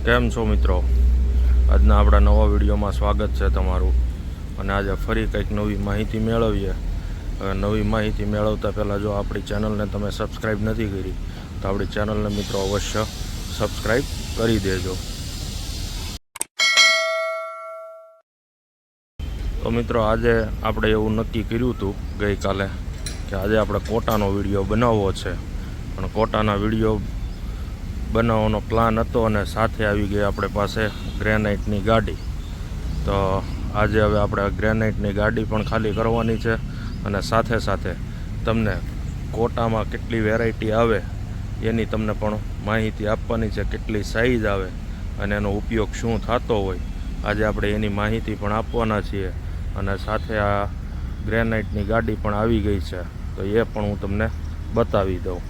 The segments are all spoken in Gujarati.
કેમ છો મિત્રો? આજના આપણા નવા વિડીયોમાં સ્વાગત છે તમારું. અને આજે ફરી કંઈક નવી માહિતી મેળવીએ. નવી માહિતી મેળવતા પહેલાં જો આપણી ચેનલને તમે સબસ્ક્રાઈબ નથી કરી તો આપણી ચેનલને મિત્રો અવશ્ય સબસ્ક્રાઈબ કરી દેજો. તો મિત્રો આજે આપણે એવું નક્કી કર્યું હતું ગઈકાલે કે આજે આપણે કોટાનો વિડીયો બનાવવો છે. પણ કોટાના વિડીયો બનાવવાનો પ્લાન હતો અને સાથે આવી ગઈ આપણે પાસે ગ્રેનાઇટની ગાડી. તો આજે હવે આપણે ગ્રેનાઇટની ગાડી પણ ખાલી કરવાની છે અને સાથે સાથે તમને કોટામાં કેટલી વેરાયટી આવે એની તમને પણ માહિતી આપવાની છે, કેટલી સાઇઝ આવે અને એનો ઉપયોગ શું થતો હોય. આજે આપણે એની માહિતી પણ આપવાના છીએ અને સાથે આ ગ્રેનાઇટની ગાડી પણ આવી ગઈ છે તો એ પણ હું તમને બતાવી દઉં.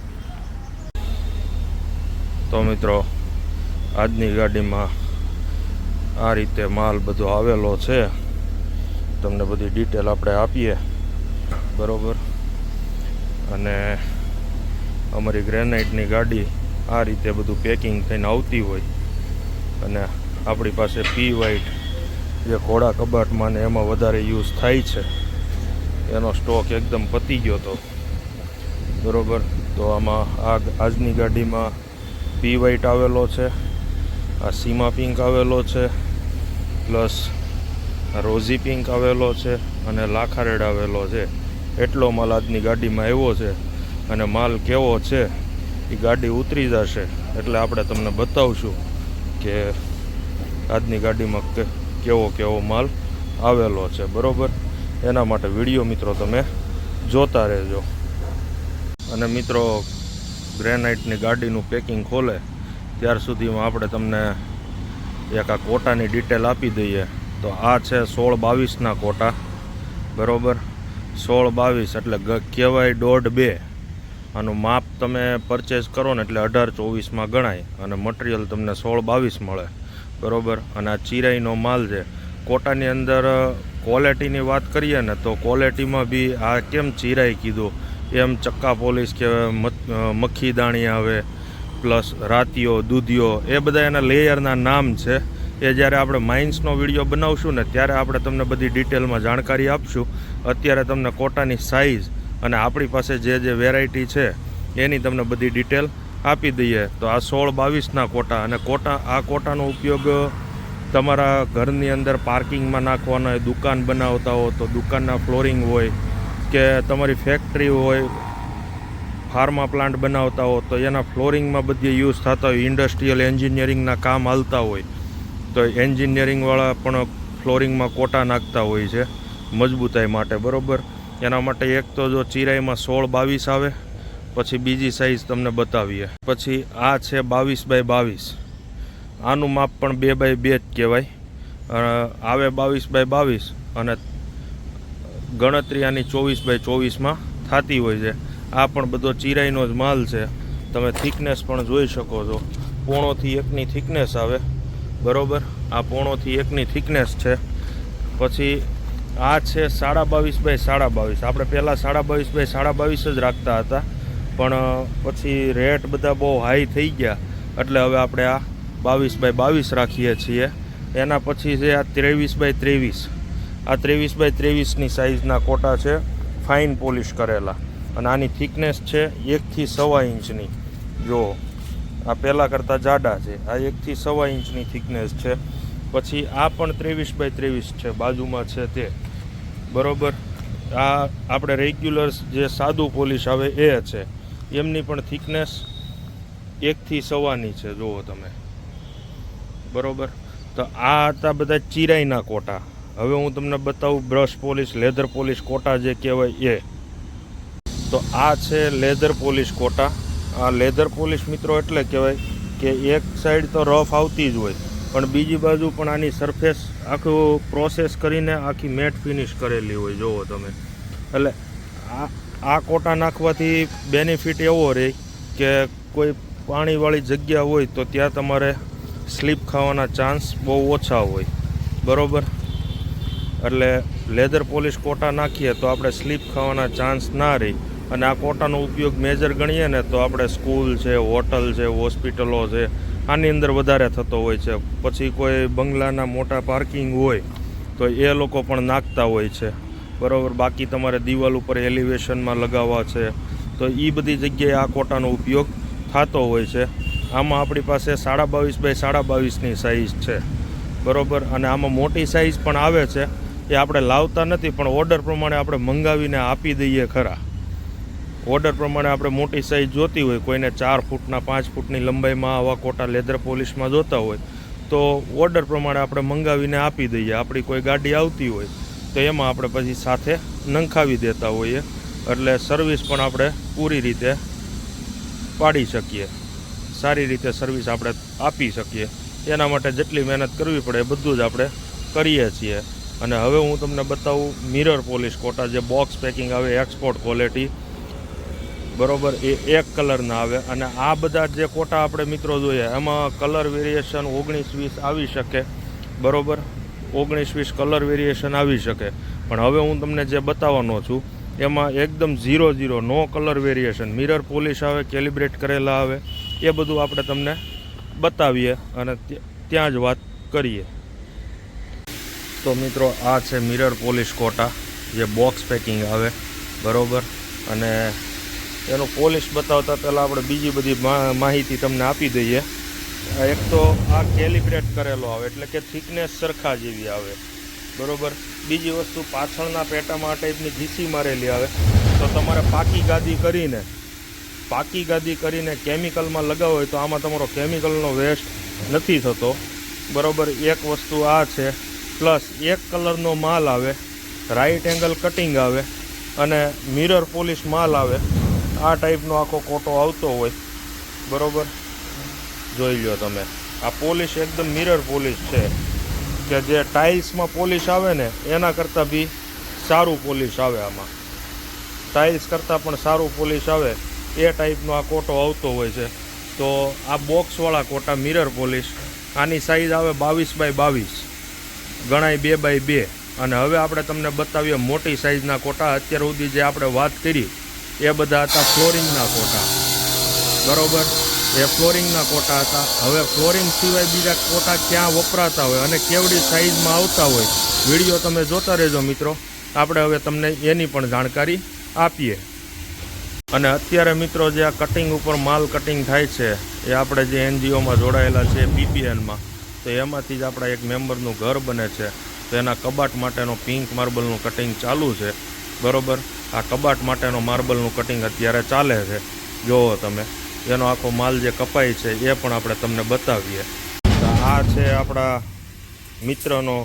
તો મિત્રો આજની ગાડીમાં આ રીતે માલ બધો આવેલો છે. તમને બધી ડિટેલ આપણે આપીએ બરાબર. અને અમારી ગ્રેનાઇટની ગાડી આ રીતે બધું પેકિંગ થઈને આવતી હોય અને આપણી પાસે પી વ્હાઇટ જે ઘોડા કબાટમાં ને એમાં વધારે યુઝ થાય છે એનો સ્ટોક એકદમ પતી ગયો હતો બરાબર. તો આમાં આજની ગાડીમાં પી વ્હાઇટ આવેલો છે, આ સીમા પિંક આવેલો છે, પ્લસ રોઝી પિંક આવેલો છે અને લાખા રેડ આવેલો છે. એટલો માલ આજની ગાડીમાં આવ્યો છે અને માલ કેવો છે એ ગાડી ઉતરી જશે એટલે આપણે તમને બતાવશું કે આજની ગાડીમાં કેવો માલ આવેલો છે બરાબર. એના માટે વિડીયો મિત્રો તમે જોતા રહેજો. અને મિત્રો ગ્રેનાઇટની ગાડીનું પેકિંગ ખોલે ત્યાર સુધીમાં આપણે તમને એક આ કોટાની ડિટેલ આપી દઈએ. તો આ છે 16-22ના કોટા બરાબર. 16-22 એટલે કહેવાય 1.5-2. આનું માપ તમે પરચેસ કરો ને એટલે 18-24માં ગણાય અને મટીરિયલ તમને 16-22 મળે બરાબર. અને આ ચિરાઈનો માલ છે. કોટાની અંદર ક્વોલિટીની વાત કરીએ ને તો ક્વોલિટીમાં બી આ કેમ ચિરાઈ કીધું એમ ચક્કા પોલીસ કે મક્ખી દાણી આવે, પ્લસ રાતિયો, દૂધિયો, એ બધા એના લેયરના નામ છે. એ જ્યારે આપણે માઇન્સનો વિડીયો બનાવશું ને ત્યારે આપણે તમને બધી ડિટેલમાં જાણકારી આપશું. અત્યારે તમને કોટાની સાઇઝ અને આપણી પાસે જે વેરાયટી છે એની તમને બધી ડિટેલ આપી દઈએ. તો આ 16-22ના કોટા અને આ કોટાનો ઉપયોગ તમારા ઘરની અંદર પાર્કિંગમાં નાખવાનો હોય, દુકાન બનાવતા હો તો દુકાનના ફ્લોરિંગ હોય કે તમારી ફેક્ટરી હોય, ફાર્મા પ્લાન્ટ બનાવતા હો તો એના ફ્લોરિંગમાં બધી યુઝ થતા હોય. ઇન્ડસ્ટ્રીયલ એન્જિનિયરિંગના કામ હાલતા હોય તો એન્જિનિયરિંગવાળા પણ ફ્લોરિંગમાં કોટા નાખતા હોય છે મજબૂતાઈ માટે બરાબર. એના માટે એક તો જો ચિરાઈમાં 16-22 આવે, પછી બીજી સાઇઝ તમને બતાવીએ. પછી આ છે 22x22. આનું માપ પણ 2x2 જ કહેવાય. આવે 22x22 અને ગણતરી આની 24x24માં થતી હોય છે. આ પણ બધો ચિરાઈનો જ માલ છે. તમે થિકનેસ પણ જોઈ શકો છો. 1.5 થિકનેસ આવે બરાબર. આ 1.5 થિકનેસ છે. પછી આ છે 22x22. આપણે પહેલાં 22x22 જ રાખતા હતા પણ પછી રેટ બધા બહુ હાઈ થઈ ગયા એટલે હવે આપણે આ 22x22 રાખીએ છીએ. એના પછી છે આ 23x23. આ 23x23ની સાઇઝના કોટા છે, ફાઇન પોલિશ કરેલા. અને આની થિકનેસ છે 1 થી 1.25 ઇંચની. જો આ પહેલાં કરતાં જાડા છે. આ 1 થી 1.25 ઇંચની થિકનેસ છે. પછી આ પણ 23x23 છે, બાજુમાં છે તે બરાબર. આ આપણે રેગ્યુલર જે સાદું પોલિશ આવે એ છે, એમની પણ થિકનેસ 1 થી 1.25 છે. જુઓ તમે બરાબર. તો આ હતા બધા ચિરાઈના કોટા. હવે હું તમને બતાવું બ્રશ પોલિશ, લેધર પોલિશ કોટા જે કહેવાય એ. તો આ છે લેધર પોલિશ કોટા. આ લેધર પોલિશ મિત્રો એટલે કહેવાય કે એક સાઈડ તો રફ આવતી જ હોય પણ બીજી બાજુ પણ આની સરફેસ આખું પ્રોસેસ કરીને આખી મેટ ફિનિશ કરેલી હોય. જુઓ તમે. એટલે આ કોટા નાખવાથી બેનિફિટ એવો રહે કે કોઈ પાણીવાળી જગ્યા હોય તો ત્યાં તમારે સ્લીપ ખાવાના ચાન્સ બહુ ઓછા હોય બરાબર. એટલે લેધર પોલિશ કોટા નાખીએ તો આપણે સ્લીપ ખાવાના ચાન્સ ના રહે. અને આ કોટાનો ઉપયોગ મેજર ગણીએ ને તો આપણે સ્કૂલ છે, હોટલ છે, હોસ્પિટલો છે આની અંદર વધારે થતો હોય છે. પછી કોઈ બંગલાના મોટા પાર્કિંગ હોય તો એ લોકો પણ નાખતા હોય છે, બરાબર. બાકી તમારે દિવાલ ઉપર એલિવેશનમાં લગાવવા છે તો એ બધી જગ્યાએ આ કોટાનો ઉપયોગ થતો હોય છે. આમાં આપણી પાસે 22.5 બાય 22.5ની સાઇઝ છે, બરાબર. અને આમાં મોટી સાઇઝ પણ આવે છે, એ આપણે લાવતા નથી, પણ ઓર્ડર પ્રમાણે આપણે મંગાવીને આપી દઈએ ખરા. ઓર્ડર પ્રમાણે આપણે મોટી સાઇઝ જોતી હોય, કોઈને 4 ફૂટના 5 ફૂટની લંબાઈમાં આવા કોટા લેધર પોલિશમાં જોતા હોય તો ઓર્ડર પ્રમાણે આપણે મંગાવીને આપી દઈએ. આપણી કોઈ ગાડી આવતી હોય તો એમાં આપણે પછી સાથે નંખાવી દેતા હોઈએ, એટલે સર્વિસ પણ આપણે પૂરી રીતે પાડી શકીએ, સારી રીતે સર્વિસ આપણે આપી શકીએ. એના માટે જેટલી મહેનત કરવી પડે એ બધું જ આપણે કરીએ છીએ. અને હવે હું તમને બતાવું મિરર પોલિશ કોટા, જે બોક્સ પેકિંગ આવે, એક્સપોર્ટ ક્વોલિટી, બરાબર. એ એક કલરના આવે. અને આ બધા જે કોટા આપણે મિત્રો જોઈએ એમાં કલર વેરિએશન 19-20 આવી શકે, બરાબર. 19-20 કલર વેરિએશન આવી શકે. પણ હવે હું તમને જે બતાવવાનો છું એમાં એકદમ 0-0 નો કલર વેરિએશન, મિરર પોલિશ આવે, કેલિબ્રેટ કરેલા આવે, એ બધું આપણે તમને બતાવીએ અને ત્યાં જ વાત કરીએ. તો મિત્રો આ છે મિરર પોલિશ કોટા, જે બોક્સ પેકિંગ આવે, બરાબર. અને એનું પોલિશ બતાવતા પહેલાં આપણે બીજી બધી માહિતી તમને આપી દઈએ. એક તો આ કેલિબ્રેટ કરેલો આવે, એટલે કે થિકનેસ સરખા જેવી આવે, બરાબર. બીજી વસ્તુ, પાછળના પેટામાં આ ટાઈપની ઘીસી મારેલી આવે, તો તમારે પાકી ગાદી કરીને કેમિકલમાં લગાવો હોય તો આમાં તમારો કેમિકલનો વેસ્ટ નથી થતો, બરાબર. એક વસ્તુ આ છે. પ્લસ એક કલરનો માલ આવે, રાઈટ એંગલ કટિંગ આવે અને મિરર પોલિશ માલ આવે. આ ટાઈપનો આખો કોટો આવતો હોય, બરાબર. જોઈ લો તમે, આ પોલિશ એકદમ મિરર પોલિશ છે, કે જે ટાઇલ્સમાં પોલિશ આવે ને એના કરતાં બી સારું પોલિશ આવે. આમાં ટાઇલ્સ કરતાં પણ સારું પોલિશ આવે એ ટાઈપનો આ કોટો આવતો હોય છે. તો આ બોક્સવાળા કોટા મિરર પોલિશ, આની સાઇઝ આવે 22x22, ગણાય 2x2. અને હવે આપણે તમને બતાવીએ મોટી સાઇઝના કોટા. અત્યાર સુધી જે આપણે વાત કરી એ બધા હતા ફ્લોરિંગના કોટા, બરાબર. એ ફ્લોરિંગના કોટા હતા. હવે ફ્લોરિંગ સિવાય બીજા કોટા ક્યાં વપરાતા હોય અને કેવડી સાઇઝમાં આવતા હોય, વિડીયો તમે જોતા રહેજો મિત્રો. આપણે હવે તમને એની પણ જાણકારી આપીએ. અને અત્યારે મિત્રો જે આ કટિંગ ઉપર માલ કટિંગ થાય છે એ આપણે જે NGOમાં જોડાયેલા છે, PPNમાં, તો એમાંથી જ આપણા એક મેમ્બરનું ઘર બને છે. તો એના કબાટ માટેનો પિંક માર્બલનું કટિંગ ચાલુ છે, બરાબર. આ કબાટ માટેનો માર્બલનું કટિંગ અત્યારે ચાલે છે. જુઓ તમે, એનો આખો માલ જે કપાય છે એ પણ આપણે તમને બતાવીએ. આ છે આપણા મિત્રનો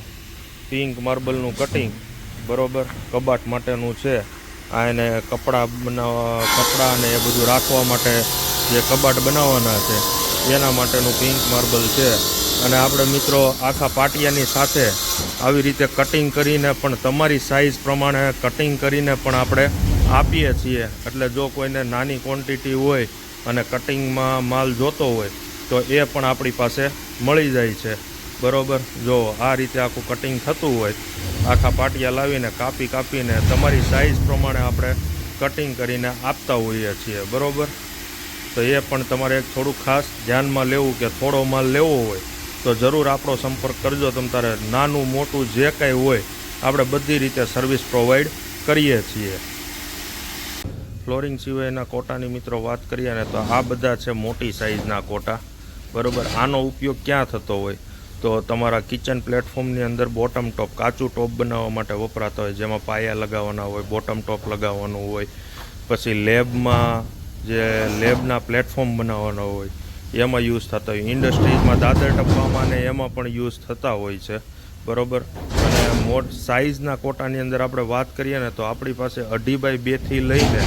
પિંક માર્બલનું કટિંગ, બરાબર. કબાટ માટેનું છે. આ એને કપડાં અને એ બધું રાખવા માટે જે કબાટ બનાવવાના છે એના માટેનું પિંક માર્બલ છે. અને આપણે મિત્રો આખા પાટિયાની સાથે આવી રીતે કટિંગ કરીને પણ તમારી સાઇઝ પ્રમાણે કટિંગ કરીને પણ આપણે આપીએ છીએ. એટલે જો કોઈને નાની ક્વોન્ટિટી હોય અને કટિંગમાં માલ જોતો હોય તો એ પણ આપણી પાસે મળી જાય છે, બરાબર. જો આ રીતે આખું કટિંગ થતું હોય, આખા પાટિયા લાવીને કાપીને તમારી સાઇઝ પ્રમાણે આપણે કટિંગ કરીને આપતા હોઈએ છીએ, બરાબર. તો એ પણ તમારે થોડું ખાસ ધ્યાનમાં લેવું કે થોડો માલ લેવો હોય તો જરૂર આપણો સંપર્ક કરજો. તમ તારે નાનું મોટું જે કાંઈ હોય આપણે બધી રીતે સર્વિસ પ્રોવાઈડ કરીએ છીએ. ફ્લોરિંગ સિવાયના કોટાની મિત્રો વાત કરીએ ને તો આ બધા છે મોટી સાઇઝના કોટા, બરાબર. આનો ઉપયોગ ક્યાં થતો હોય તો તમારા કિચન પ્લેટફોર્મની અંદર બોટમ ટોપ, કાચું ટોપ બનાવવા માટે વપરાતા હોય, જેમાં પાયા લગાવવાના હોય, બોટમ ટોપ લગાવવાનું હોય. પછી જે લેબના પ્લેટફોર્મ બનાવવાના હોય એમાં યુઝ થતા હોય. ઇન્ડસ્ટ્રીઝમાં દાદર ટપવામાં ને એમાં પણ યુઝ થતા હોય છે, બરાબર. અને સાઇઝના કોટાની અંદર આપણે વાત કરીએ ને તો આપણી પાસે 2.5x2થી લઈને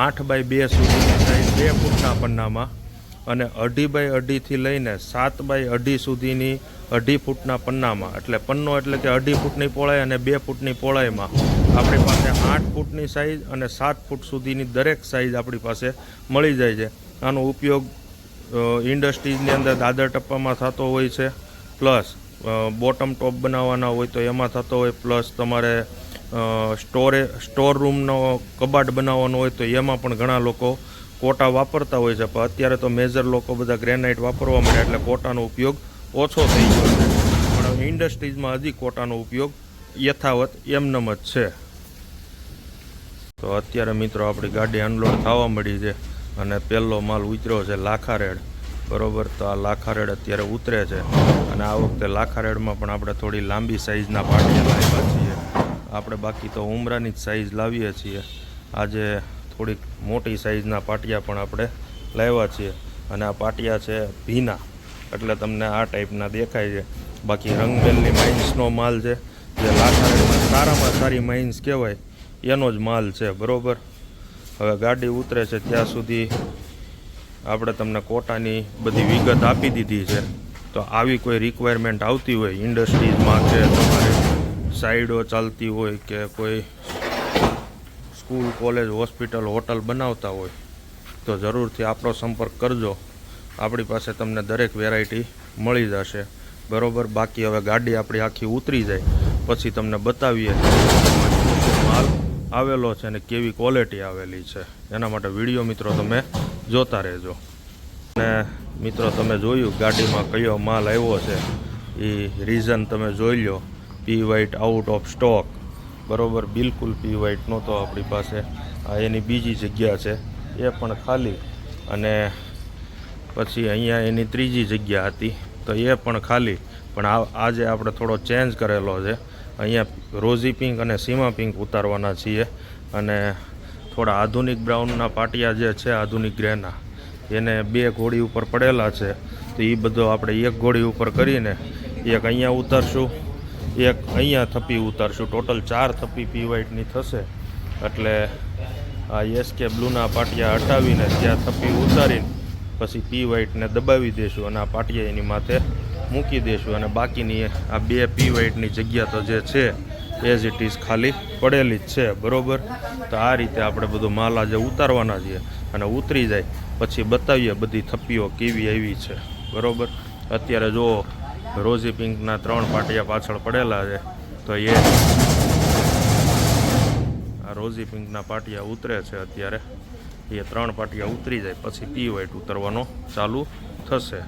8x2 સુધીની સાઇઝ 2 ફૂટના પન્નામાં, અને 2.5x2થી લઈને 7x2 સુધીની 2.5 ફૂટના પન્નામાં. એટલે પન્નો એટલે કે 2.5 ફૂટની પહોળાઈ અને 2 ફૂટની પહોળાઈમાં આપણી પાસે 8 ફૂટની સાઇઝ અને 7 ફૂટ સુધીની દરેક સાઇઝ આપણી પાસે મળી જાય છે. આનો ઉપયોગ ઇન્ડસ્ટ્રીઝની અંદર દાદર ટપ્પામાં થતો હોય છે, પ્લસ બોટમ ટોપ બનાવવાના હોય તો એમાં થતો હોય, પ્લસ તમારે સ્ટોર રૂમનો કબાટ બનાવવાનો હોય તો એમાં પણ ઘણા લોકો કોટા વાપરતા હોય છે, પણ અત્યારે તો મેજર લોકો બધા ગ્રેનાઇટ વાપરવા માંડ્યા એટલે કોટાનો ઉપયોગ ઓછો થઈ ગયો છે. પણ ઇન્ડસ્ટ્રીઝમાં હજી કોટાનો ઉપયોગ યથાવત એમનેમ જ છે. તો અત્યારે મિત્રો આપણી ગાડી અનલોડ થવા મળી છે અને પહેલો માલ ઉતર્યો છે લાખારેડ. બરોબર, તો આ લાખારેડ અત્યારે ઉતરે છે અને આ વખતે લાખારેડમાં પણ આપણે થોડી લાંબી સાઇઝના પાટિયા લાવ્યા છીએ. આપણે બાકી તો ઉમરાની જ સાઇઝ લાવીએ છીએ. આજે થોડીક મોટી સાઇઝના પાટિયા પણ આપણે લાવ્યા છીએ અને આ પાટિયા છે ભીના, એટલે તમને આ ટાઈપના દેખાય છે. બાકી રંગબેલની માઇન્સનો માલ છે, જે લાખારેડમાં સારામાં સારી માઇન્સ કહેવાય એનો જ માલ છે. બરોબર, હવે ગાડી ઉતરે છે ત્યાં સુધી આપણે તમને કોટાની બધી વિગત આપી દીધી છે. તો આવી કોઈ રિક્વાયરમેન્ટ આવતી હોય ઇન્ડસ્ટ્રીઝમાં કે તમારે સાઈડો ચાલતી હોય કે કોઈ સ્કૂલ, કોલેજ, હોસ્પિટલ, હોટલ બનાવતા હોય તો જરૂરથી આપણો સંપર્ક કરજો. આપણી પાસે તમને દરેક વેરાયટી મળી જશે. બરોબર, બાકી હવે ગાડી આપણી આખી ઉતરી જાય પછી તમને બતાવીએ માલ આવેલો છે અને કેવી ક્વોલિટી આવેલી છે. એના માટે વિડીયો મિત્રો તમે જોતા રહેજો. અને મિત્રો તમે જોયું ગાડીમાં કયો માલ આવ્યો છે એ રીઝન તમે જોઈ લો. પી વ્હાઇટ આઉટ ઓફ સ્ટોક. બરોબર, બિલકુલ પી વ્હાઇટ નહોતો આપણી પાસે. આ એની બીજી જગ્યા છે, એ પણ ખાલી. અને પછી અહીંયા એની ત્રીજી જગ્યા હતી તો એ પણ ખાલી. પણ આજે આપણે થોડો ચેન્જ કરેલો છે. અહીંયા રોઝી પિંક અને સીમા પિંક ઉતારવાના છીએ અને થોડા આધુનિક બ્રાઉનના પાટિયા જે છે આધુનિક ગ્રેના, એને 2 ઘોડી ઉપર પડેલા છે. તો એ બધો આપણે 1 ઘોડી ઉપર કરીને એક અહીંયા ઉતારશું, એક અહીંયા થપ્પી ઉતારશું. ટોટલ 4 થપ્પી પી વ્હાઇટની થશે. એટલે આ એસકે બ્લુના પાટિયા હટાવીને ત્યાં થપ્પી ઉતારીને પછી પી વ્હાઇટને દબાવી દઈશું અને આ પાટિયા એની માથે મૂકી દઈશું. અને બાકીની આ 2 પી વ્હાઇટની જગ્યા તો જે છે એઝ ઇટ ઇઝ ખાલી પડેલી જ છે. બરોબર, તો આ રીતે આપણે બધું માલ આજે ઉતારવાના છીએ અને ઉતરી જાય પછી બતાવીએ બધી થપ્પીઓ કેવી આવી છે. બરોબર, અત્યારે જો રોઝી પિંકના 3 પાટિયા પાછળ પડેલા છે. તો એ આ રોઝી પિંકના પાટિયા ઉતરે છે અત્યારે. એ 3 પાટિયા ઉતરી જાય પછી પી વ્હાઇટ ઉતરવાનો ચાલુ થશે.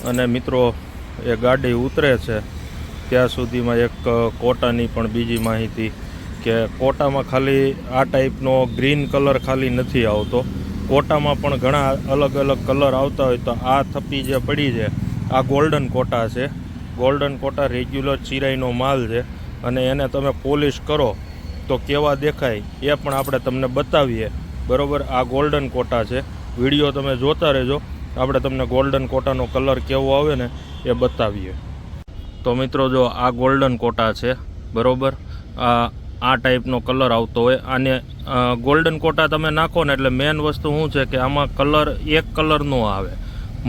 અને મિત્રો એ ગાડી ઉતરે છે ત્યાં સુધીમાં એક કોટાની પણ બીજી માહિતી કે કોટામાં ખાલી આ ટાઈપનો ગ્રીન કલર ખાલી નથી આવતો. કોટામાં પણ ઘણા અલગ અલગ કલર આવતા હોય. તો આ થપ્પી જે પડી છે આ ગોલ્ડન કોટા છે. ગોલ્ડન કોટા રેગ્યુલર ચિરાઈનો માલ છે અને એને તમે પોલિશ કરો તો કેવા દેખાય એ પણ આપણે તમને બતાવીએ. બરોબર, આ ગોલ્ડન કોટા છે. વિડીયો તમે જોતા રહેજો, આપણે તમને ગોલ્ડન કોટાનો કલર કેવો આવે ને એ બતાવીએ. તો મિત્રો જો આ ગોલ્ડન કોટા છે. બરોબર, આ ટાઈપનો કલર આવતો હોય. આને ગોલ્ડન કોટા તમે નાખો ને એટલે મેન વસ્તુ શું છે કે આમાં કલર એક કલરનો આવે,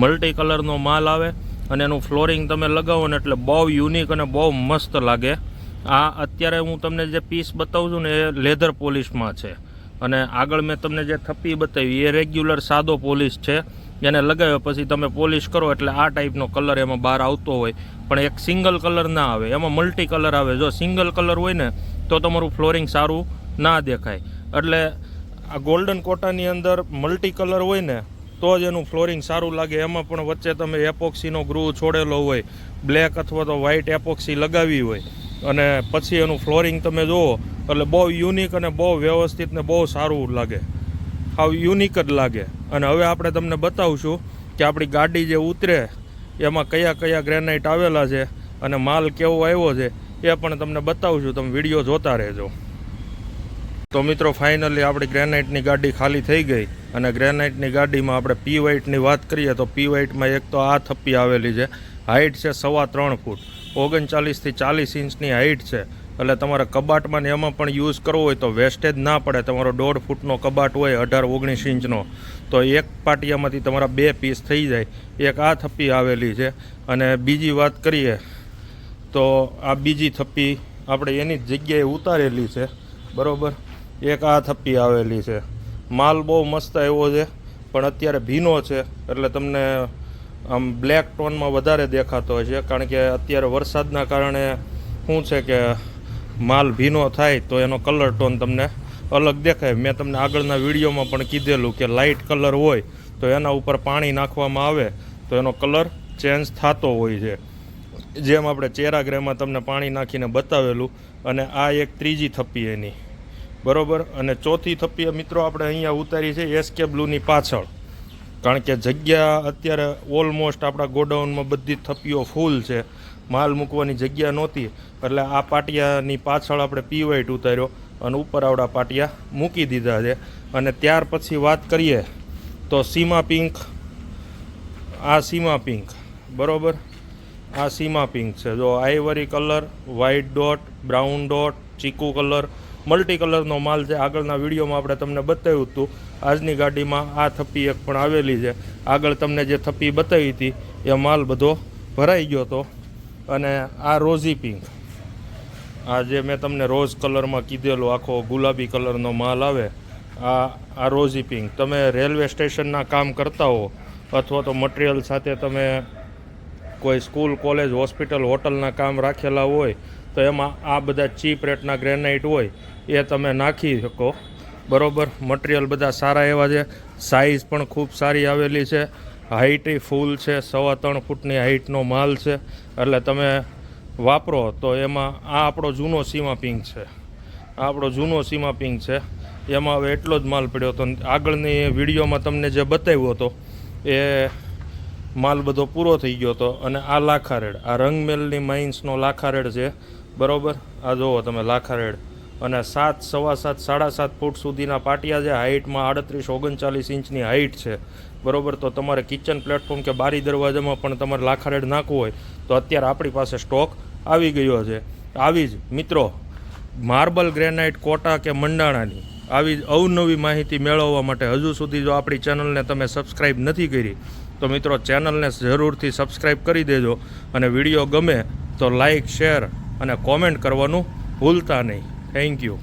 મલ્ટી કલરનો માલ આવે અને એનું ફ્લોરિંગ તમે લગાવો ને એટલે બહુ યુનિક અને બહુ મસ્ત લાગે. આ અત્યારે હું તમને જે પીસ બતાવું છું ને એ લેધર પોલિશમાં છે અને આગળ મેં તમને જે થપ્પી બતાવી એ રેગ્યુલર સાદો પોલિશ છે. એને લગાવ્યો પછી તમે પોલિશ કરો એટલે આ ટાઈપનો કલર એમાં બહાર આવતો હોય. પણ એક સિંગલ કલર ના આવે, એમાં મલ્ટી કલર આવે. જો સિંગલ કલર હોય ને તો તમારું ફ્લોરિંગ સારું ના દેખાય. એટલે આ ગોલ્ડન કોટાની અંદર મલ્ટી કલર હોય ને તો જ એનું ફ્લોરિંગ સારું લાગે. એમાં પણ વચ્ચે તમે એપોક્સીનો ગ્રૂ છોડેલો હોય, બ્લેક અથવા તો વ્હાઇટ એપોક્સી લગાવી હોય અને પછી એનું ફ્લોરિંગ તમે જુઓ એટલે બહુ યુનિક અને બહુ વ્યવસ્થિત ને બહુ સારું લાગે. હાવ યુનિક જ લાગે. અને હવે આપણે તમને બતાવશું કે આપણી ગાડી જે ઉતરે એમાં કયા કયા ગ્રેનાઇટ આવેલા છે અને માલ કેવો આવ્યો છે એ પણ તમને બતાવશું. તમે વિડીયો જોતા રહેજો. તો મિત્રો ફાઇનલી આપણી ગ્રેનાઇટની ગાડી ખાલી થઈ ગઈ અને ગ્રેનાઇટની ગાડીમાં આપણે પી વ્હાઇટની વાત કરીએ તો પી વ્હાઇટમાં એક તો આ થપ્પી આવેલી છે. હાઇટ છે 3.25 ફૂટ, 39 થી 40 ઇંચની હાઇટ છે. એટલે તમારે કબાટમાં ને એમાં પણ યુઝ કરવો હોય તો વેસ્ટેજ ના પડે. તમારો 1.5 ફૂટનો કબાટ હોય 18-19 ઇંચનો તો એક પાટિયામાંથી તમારા 2 પીસ થઈ જાય. એક આ થપ્પી આવેલી છે. અને બીજી વાત કરીએ તો આ બીજી થપ્પી આપણે એની જ જગ્યાએ ઉતારેલી છે. બરાબર, એક આ થપ્પી આવેલી છે. માલ બહુ મસ્ત આવ્યો છે પણ અત્યારે ભીનો છે એટલે તમને આમ બ્લેક ટોનમાં વધારે દેખાતો હોય છે. કારણ કે અત્યારે વરસાદના કારણે શું છે કે માલ ભીનો થાય તો એનો કલર ટોન તમને અલગ દેખાય. મેં તમને આગળના વિડીયોમાં પણ કીધેલું કે લાઇટ કલર હોય તો એના ઉપર પાણી નાખવામાં આવે તો એનો કલર ચેન્જ થતો હોય છે, જેમ આપણે ચેરા ગ્રેમાં તમને પાણી નાખીને બતાવેલું. અને આ એક ત્રીજી થપ્પી એની, બરાબર. અને ચોથી થપ્પી મિત્રો આપણે અહીંયા ઉતારી છે એસકે બ્લુની પાછળ, કારણ કે જગ્યા અત્યારે ઓલમોસ્ટ આપણા ગોડાઉનમાં બધી થપ્પીઓ ફૂલ છે, માલ મૂકવાની જગ્યા નહોતી, એટલે આ પાટિયાની પાછળ આપણે પીવાઈટ ઉતાર્યો અને ઉપર આવડા પાટિયા મૂકી દીધા છે. અને ત્યાર પછી વાત કરીએ તો સીમા પિંક, આ સીમા પિંક, બરાબર. આ સીમા પિંક છે, જો ivory colour, white dot, brown dot, ચીકુ કલર, મલ્ટી કલરનો માલ છે. આગળના વિડીયોમાં આપણે તમને બતાવ્યું હતું. આજની ગાડીમાં આ થપ્પી એક પણ આવેલી છે. આગળ તમને જે થપ્પી બતાવી હતી એ માલ બધો ભરાઈ ગયો હતો. અને આ રોઝી પિંક, આ જે મેં તમને રોઝ કલરમાં કીધેલો આખો ગુલાબી કલરનો માલ આવે, આ રોઝી પિંક. તમે રેલવે સ્ટેશનના કામ કરતા હો અથવા તો મટીરિયલ સાથે તમે કોઈ સ્કૂલ, કોલેજ, હોસ્પિટલ, હોટલના કામ રાખેલા હોય તો એમાં આ બધા ચીપ રેટના ગ્રેનાઇટ હોય એ તમે નાખી શકો, બરાબર. મટીરિયલ બધા સારા એવા છે, સાઇઝ પણ ખૂબ સારી આવેલી છે, હાઇટ ફૂલ છે, 3.25 ફૂટની હાઇટનો માલ છે. એટલે તમે વાપરો તો એમાં આ આપણો જૂનો સીમા પિંક છે, આ આપણો જૂનો સીમા પિંક છે. એમાં હવે એટલો જ માલ પડ્યો હતો. આગળની વિડીયોમાં તમને જે બતાવ્યો હતો એ માલ બધો પૂરો થઈ ગયો હતો. અને આ લાખારેડ, આ રંગમેલની માઇન્સનો લાખારેડ છે, બરાબર. આ જુઓ તમે લાખારેડ. અને 7, 7.25, 7.5 ફૂટ સુધીના પાટિયા છે. હાઇટમાં 38-39 ઇંચની હાઇટ છે, બરાબર. તો તમારે કિચન પ્લેટફોર્મ કે બારી દરવાજામાં પણ તમારે લાખારેડ નાખવું હોય તો અત્યારે આપણી પાસે સ્ટોક આવી ગયો છે. આવી જ મિત્રો માર્બલ, ગ્રેનાઇટ, કોટા કે મંડાણાની આવી જ અવનવી માહિતી મેળવવા માટે હજુ સુધી જો આપણી ચેનલને તમે સબસ્ક્રાઈબ નથી કરી તો મિત્રો ચેનલને જરૂરથી સબસ્ક્રાઈબ કરી દેજો. અને વિડીયો ગમે તો લાઈક, શેર અને કોમેન્ટ કરવાનું ભૂલતા નહીં. Thank you.